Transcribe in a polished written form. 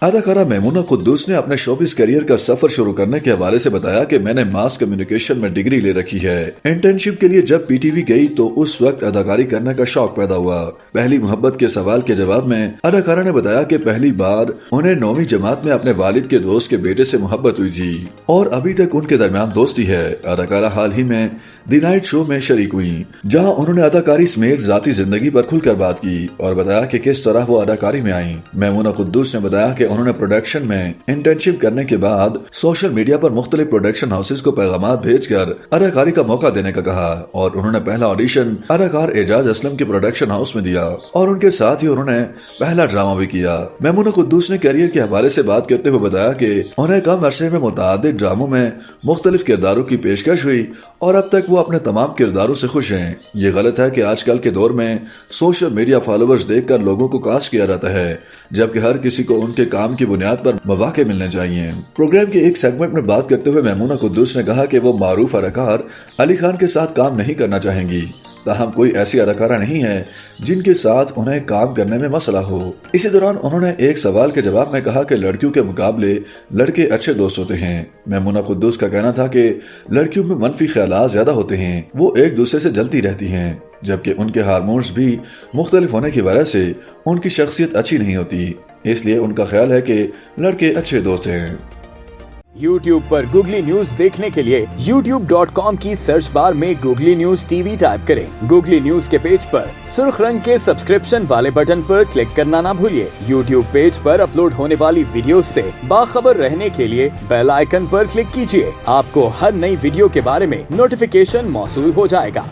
अदाकारा मेमूना कुद्दूस ने अपने शोबिस करियर का सफर शुरू करने के हवाले से बताया कि मैंने मास कम्युनिकेशन में डिग्री ले रखी है। इंटर्नशिप के लिए जब पीटीवी गई तो उस वक्त अदाकारी करने का शौक पैदा हुआ। पहली मोहब्बत के सवाल के जवाब में अदाकारा ने बताया कि पहली बार उन्हें 9वीं जमात में अपने वालिद के दोस्त के बेटे से मोहब्बत हुई थी और अभी तक उनके दरमियान दोस्ती है। अदाकारा हाल ही में द नाइट शो में शरीक हुई, जहां उन्होंने अदाकारी समेत जाती जिंदगी पर खुलकर बात की और बताया कि किस तरह वो अदाकारी में आई। मेमूना कुद्दूस ने बताया कि उन्होंने प्रोडक्शन में इंटर्नशिप करने के बाद सोशल मीडिया पर मुख्तलिफ प्रोडक्शन हाउसेज को पैगामात भेजकर अदाकारी का मौका देने का कहा और उन्होंने पहला ऑडिशन अदाकार एजाज असलम के प्रोडक्शन हाउस में दिया और उनके साथ ही उन्होंने पहला ड्रामा भी किया। मेमूना कुद्दूस ने करियर के हवाले से बात करते हुए बताया कि उन्हें कम अरसे में मुतअद्दिद ड्रामों में मुख्तलिफ किरदारों की पेशकश हुई और अब तक वो अपने तमाम किरदारों से खुश हैं। ये गलत है कि आजकल के दौर में सोशल मीडिया फॉलोवर्स देखकर लोगों को कास्ट किया जाता है, जबकि हर किसी को उनके काम की बुनियाद पर मौके मिलने चाहिए। प्रोग्राम के एक सेगमेंट में बात करते हुए मेमूना कुद्दूस ने कहा कि वो मारूफ अदाकार अली खान के साथ काम नहीं करना चाहेंगी, ताहम कोई ऐसी अदाकारा नहीं है जिनके साथ उन्हें काम करने में मसला हो। इसी दौरान उन्होंने एक सवाल के जवाब में कहा कि लड़कियों के मुकाबले लड़के अच्छे दोस्त होते हैं। मेमूना कुद्दूस का कहना था कि लड़कियों में मनफी ख्यालात ज्यादा होते हैं, वो एक दूसरे से जलती रहती हैं, जबकि उनके हार्मोन्स भी मुख्तलिफ होने की वजह से उनकी शख्सियत अच्छी नहीं होती, इसलिए उनका ख्याल है कि लड़के अच्छे दोस्त हैं। YouTube पर गूगली न्यूज देखने के लिए youtube.com की सर्च बार में गूगली न्यूज टीवी टाइप करें। गूगली न्यूज के पेज पर सुर्ख रंग के सब्सक्रिप्शन वाले बटन पर क्लिक करना ना भूलिए। YouTube पेज पर अपलोड होने वाली वीडियोस से बाखबर रहने के लिए बेल आइकन पर क्लिक कीजिए। आपको हर नई वीडियो के बारे में नोटिफिकेशन मौसूल हो जाएगा।